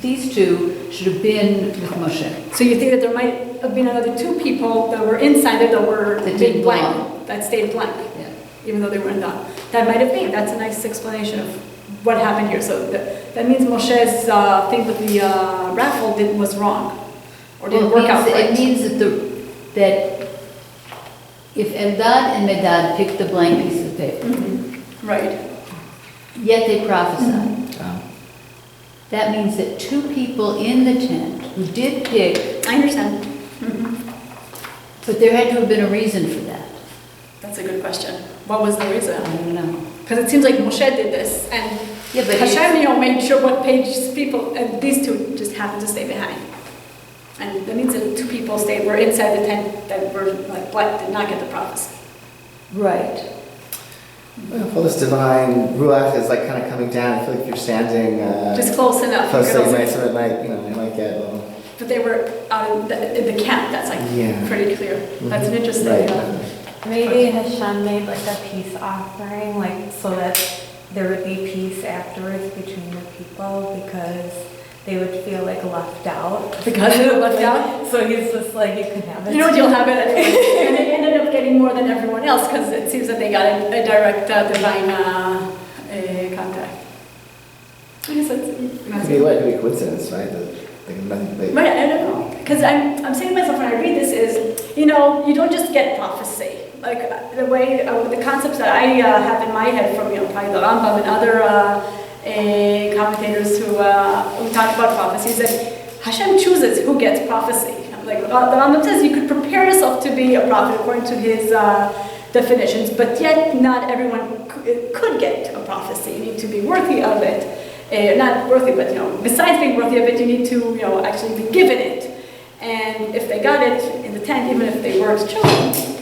These 2 should have been with Moshe. So you think that there might have been another 2 people that were inside there that were That made didn't blank, belong. that stayed blank, Yeah. even though they weren't done. That might have been. That's a nice explanation of what happened here. So that means Moshe's thing with the raffle was wrong, or didn't Well, work out right. it means that if Eldad and Medad picked the blank piece of paper, Right. yet they prophesied, Um, that means that 2 people in the tent who did pick, I understand. but there had to have been a reason for that. That's a good question. What was the reason? I don't know. Because it seems like Moshe did this, and Yeah, but Hashem, made sure what pages people, and these 2 just happened to stay behind. And that means that 2 people were inside the tent that were like black, did not get the prophecy. right. well, this divine ruach is like kind of coming down. I feel like you're standing Just close enough. close, You so could you also- might, might get a little. But they were out in the camp. That's like Yeah. pretty clear. That's an interesting. Right. Maybe Hashem made like a peace offering, like so that there would be peace afterwards between the people because they would feel like left out. Because they were left out? So he's just like, you can have it. You know what, you'll have it anyway. And they ended up getting more than everyone else because it seems that they got a direct divine contact. I guess that's... It could be like a coincidence, right? Nothing. Right, I don't know. Because I'm saying to myself when I read this is, you know, you don't just get prophecy. Like the way, the concepts that I have in my head from, you know, probably the Rambam and other commentators who talk about prophecies, that Hashem chooses who gets prophecy. Like the Rambam says, you could prepare yourself to be a prophet according to his definitions, but yet not everyone could get a prophecy. You need to be worthy of it. Not worthy, but, you know, besides being worthy of it, you need to, you know, actually be given it. And if they got it in the tent, even if they weren't chosen,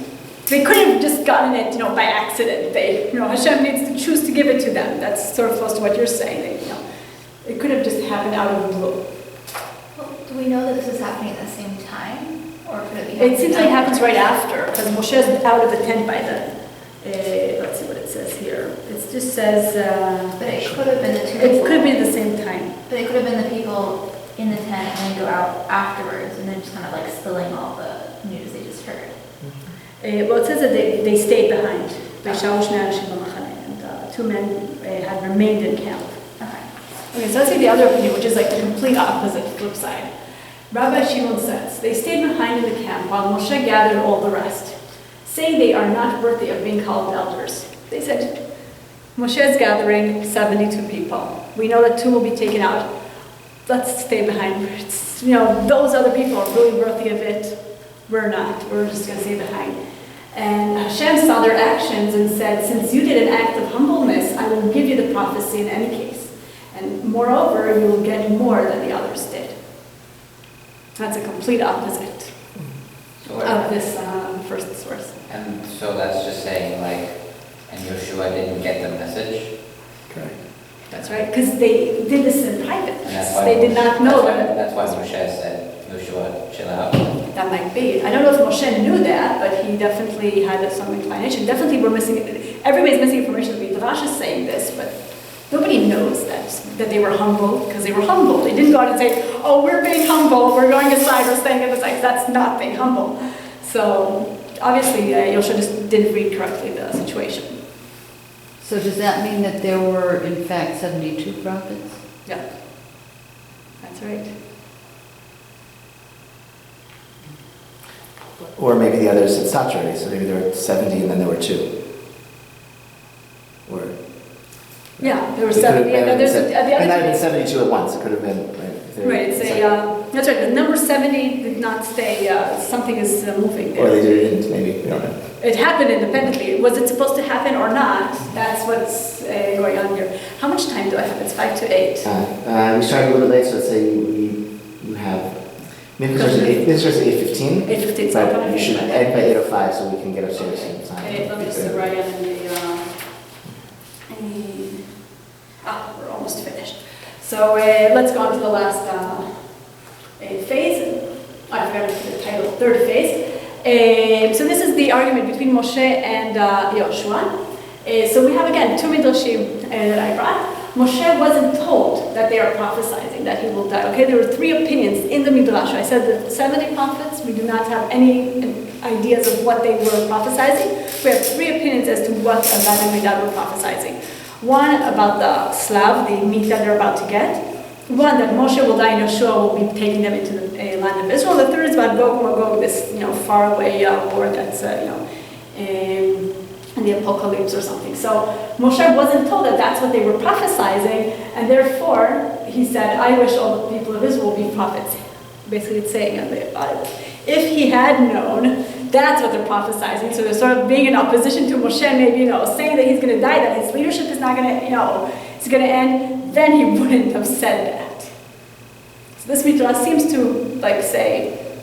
they could have just gotten it, you know, by accident. They, you know, Hashem needs to choose to give it to them. That's sort of close to what you're saying. They, you know, it could have just happened out of the blue. Well, do we know that this is happening at the same time? Or could it be It seems like it happens right after, because Moshe is out of the tent by then. Let's see what it says here. It just says... But it could have been the two it people. could have been at the same time. But it could have been the people in the tent and then go out afterwards and then just kind of like spilling all the news they just heard. Well, it says that they stayed behind. And two men had remained in camp. Okay, so let's see the other opinion, which is like the complete opposite, flip side. Rabbi Shimon says, they stayed behind in the camp while Moshe gathered all the rest. Say they are not worthy of being called elders. They said, Moshe is gathering 72 people. We know that 2 will be taken out. Let's stay behind. It's, you know, those other people are really worthy of it. We're not. We're just going to stay behind. And Hashem saw their actions and said, since you did an act of humbleness, I will give you the prophecy in any case. And moreover, you will get more than the others did. That's a complete opposite of this first source. And so that's just saying like, and Yeshua didn't get the message? Correct. That's right, because they did this in private. And that's why They did not know that. That's why Moshe said, Yeshua, chill out. That might be. I don't know if Moshe knew that, but he definitely had some inclination. Definitely we're missing, everybody's missing information. Midrash is saying this, but nobody knows that they were humble because they were humble. They didn't go out and say, oh, we're being humble, we're going aside, we're staying at the side. That's not being humble. So obviously Yosha just didn't read correctly the situation. So does that mean that there were, in fact, 72 prophets? Yeah, that's right. Or maybe the others had stopped already, so maybe there were 70 and then there were 2. Or... Yeah, there were It could 70. have And been there's seven- the it other might have been thing- 72 at once, it could have been, right? if they were- Right, it's that's right. The number 70 did not stay. Something is moving there. Or they didn't, maybe, we don't know. It happened independently. Was it supposed to happen or not? That's what's going on here. How much time do I have? It's 5 to 8. We started a little bit late, so let's say you have, maybe it starts at 8:15. 8:15, so I'll come But in you should here. end by 8:05 so we can get upstairs in time. Okay, let me just write in the... we're almost finished. So let's go on to the last phase. I forgot the title, third phase. So this is the argument between Moshe and Yoshua. So we have again 2 midrashim that I brought. Moshe wasn't told that they are prophesying that he will die. Okay, there were 3 opinions in the midrash. I said that 70 prophets, we do not have any ideas of what they were prophesying. We have 3 opinions as to what Gad and Medad were prophesying. One about the Slav, the meat that they're about to get. One that Moshe will die and Yeshua will be taking them into the land of Israel. The third is about Gog and Magog, this faraway war that's in the apocalypse or something. So Moshe wasn't told that that's what they were prophesying, and therefore he said, I wish all the people of Israel will be prophets. Basically it's saying if he had known, that's what they're prophesying. So they're sort of being in opposition to Moshe, maybe, saying that he's going to die, that his leadership is not going to, it's going to end, then he wouldn't have said that. So this Midrash seems to say,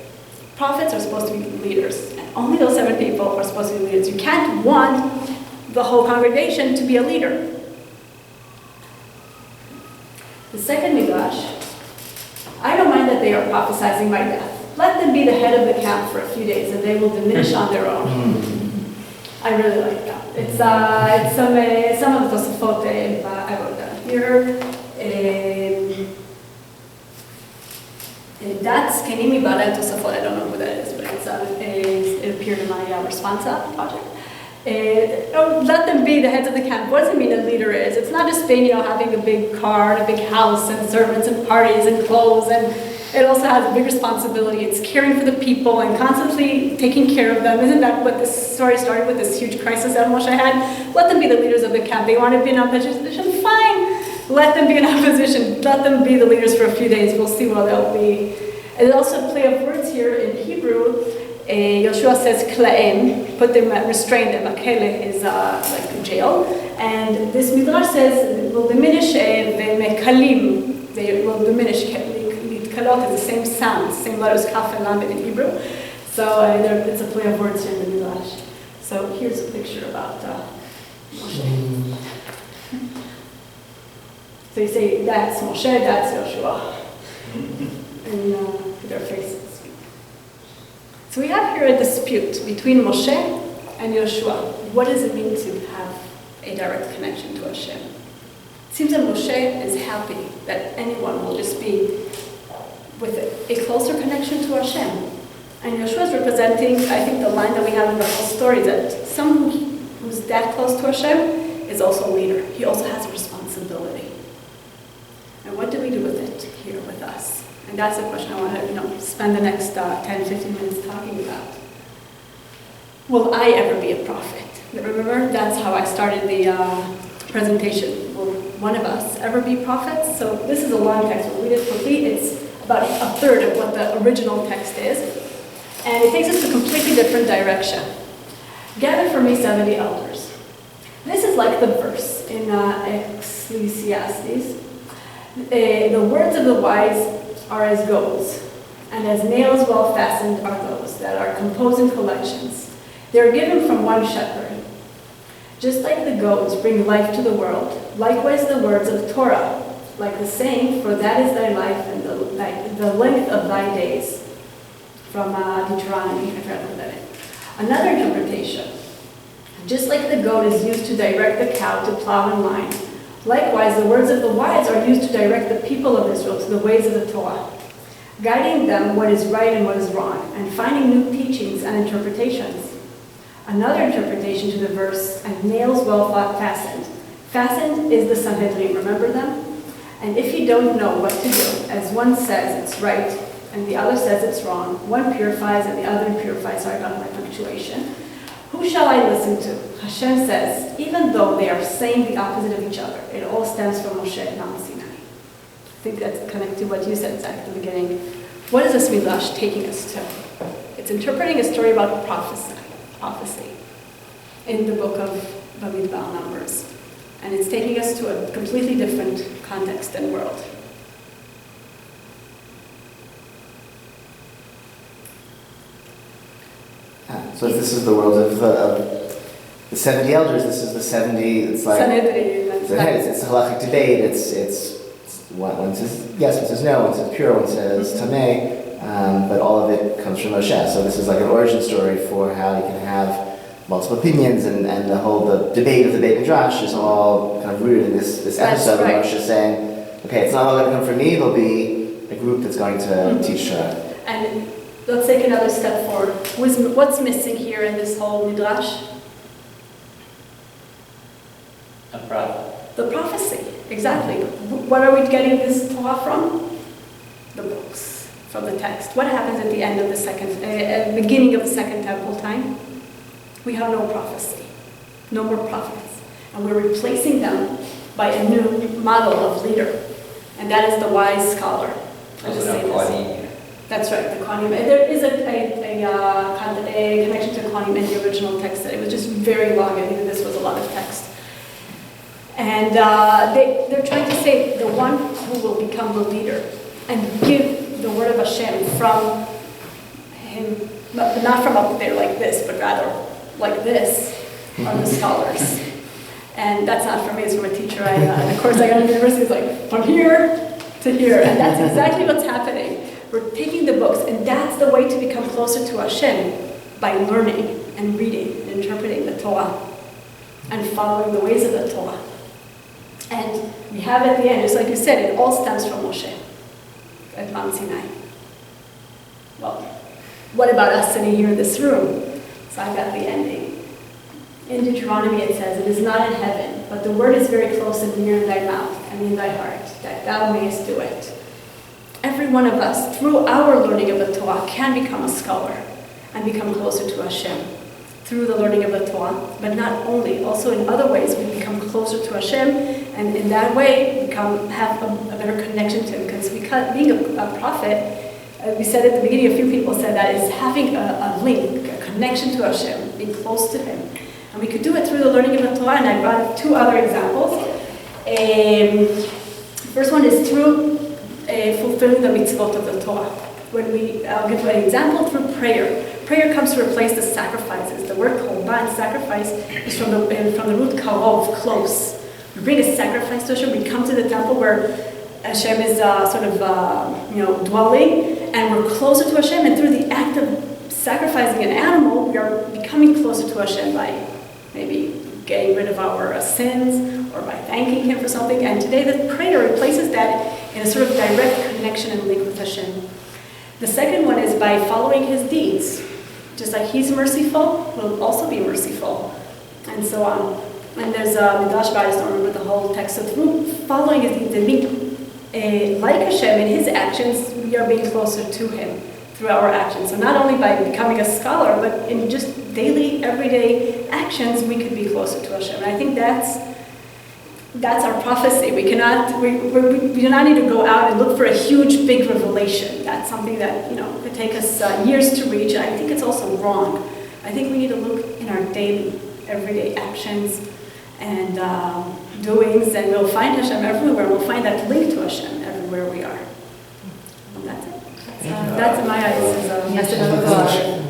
prophets are supposed to be leaders, and only those 7 people are supposed to be leaders. You can't want the whole congregation to be a leader. The second Midrash, I don't mind that they are prophesying my death. Let them be the head of the camp for a few days and they will diminish on their own. I really like that. It's some of the Tosafot I wrote down here. That's Kenimi Bara Tosafot. I don't know who that is, but it appeared in my Responsa project. Let them be the heads of the camp. What does it mean a leader is? It's not just being, having a big car and a big house and servants and parties and clothes, and it also has a big responsibility. It's caring for the people and constantly taking care of them. Isn't that what this story started with, this huge crisis that Moshe had? Let them be the leaders of the camp. They want to be in opposition, fine. Let them be in opposition. Let them be the leaders for a few days. We'll see what they'll be. And also a play of words here in Hebrew. Yoshua says klaem, put them, restrain them. Akele is like jail. And this Midrash says it will diminish v'mekalim. They will diminish. Kalot is the same sound, same letters kaf and lamed in Hebrew. So it's a play of words here in the Midrash. So here's a picture about Moshe. So you say that's Moshe, that's Yoshua, and their faces. So we have here a dispute between Moshe and Yoshua. What does it mean to have a direct connection to Hashem? It seems that Moshe is happy that anyone will just be with a closer connection to Hashem. And Yoshua is representing, I think the line that we have in the whole story, that someone who's that close to Hashem is also a leader. He also has a responsibility. And what do we do with it here with us? And that's the question I want to spend the next 10, 15 minutes talking about. Will I ever be a prophet? Remember, that's how I started the presentation. Will one of us ever be prophets? So this is a long text. We'll read it quickly. It's about a third of what the original text is. And it takes us to a completely different direction. Gather for me 70 elders. This is like the verse in Ecclesiastes. The words of the wise are as goads, and as nails well fastened are those that are composed in collections. They are given from one shepherd. Just like the goads bring life to the world, likewise the words of Torah, like the saying, for that is thy life and the length of thy days. From Deuteronomy, I forgot to put that in. Another interpretation. Just like the goad is used to direct the cow to plow in line, likewise the words of the wise are used to direct the people of Israel to the ways of the Torah, guiding them what is right and what is wrong, and finding new teachings and interpretations. Another interpretation to the verse, and nails well fastened. Fastened is the Sanhedrin, remember them? And if you don't know what to do, as one says it's right and the other says it's wrong, one purifies and the other purifies, sorry about my punctuation, who shall I listen to? Hashem says, even though they are saying the opposite of each other, it all stems from Moshe and Mount Sinai. I think that's connected to what you said, Zach, at the beginning. What is this Midrash taking us to? It's interpreting a story about prophecy in the book of Bamidbar, Numbers. And it's taking us to a completely different context and world. So if this is the world of the 70 elders, this is the 70, it's like... It's a halachic debate, it's one says yes, one says no, one says pure, one says tameh, but all of it comes from Moshe. So this is like an origin story for how you can have multiple opinions, and the whole debate of the Beit Midrash is all kind of rooted in this episode of Moshe saying, okay, it's not all going to come from me, there'll be a group that's going to teach Shira. And let's take another step forward. What's missing here in this whole Midrash? A prophet. The prophecy, exactly. What are we getting this Torah from? The books, from the text. What happens at the end of the beginning of the second temple time? We have no prophecy, no more prophets. And we're replacing them by a new model of leader. And that is the wise scholar. That's right, the Kohanim. There is a connection to Kohanim in the original text. It was just very long. I think that this was a lot of text. And they're trying to say the one who will become the leader and give the word of Hashem from him, not from up there like this, but rather like this, are the scholars. And that's not from me, it's from a teacher the course I got at university. It's like from here to here. And that's exactly what's happening. We're taking the books, and that's the way to become closer to Hashem, by learning and reading and interpreting the Torah and following the ways of the Torah. And we have at the end, just like you said, it all stems from Moshe at Mount Sinai. Well, what about us sitting here in this room? So I got the ending. In Deuteronomy it says, "It is not in heaven, but the word is very close and near in thy mouth and in thy heart, that thou mayest do it." Every one of us, through our learning of the Torah, can become a scholar and become closer to Hashem through the learning of the Torah. But not only, also in other ways, we become closer to Hashem, and in that way have a better connection to Him. Because being a prophet, we said at the beginning, a few people said that is having a link, a connection to Hashem, being close to Him. And we could do it through the learning of the Torah, and I brought two other examples. First one is through fulfilling the mitzvot of the Torah. I'll give an example through prayer. Prayer comes to replace the sacrifices. The word korban, sacrifice, is from the root karov, close. We bring a sacrifice to Hashem. We come to the temple where Hashem is dwelling, and we're closer to Hashem. And through the act of sacrificing an animal, we are becoming closer to Hashem by maybe getting rid of our sins or by thanking Him for something. And today, the prayer replaces that in a sort of direct connection and link with Hashem. The second one is by following His deeds. Just like He's merciful, we'll also be merciful, and so on. And there's a Midrash, I just don't remember the whole text. So through following His deeds and being like Hashem in His actions, we are being closer to Him through our actions. So not only by becoming a scholar, but in just daily, everyday actions, we could be closer to Hashem. And I think that's our prophecy. We do not need to go out and look for a huge, big revelation. That's something that could take us years to reach. And I think it's also wrong. I think we need to look in our daily, everyday actions and doings, and we'll find Hashem everywhere. We'll find that link to Hashem everywhere we are. And that's it. That's in my eyes. Is a message of God.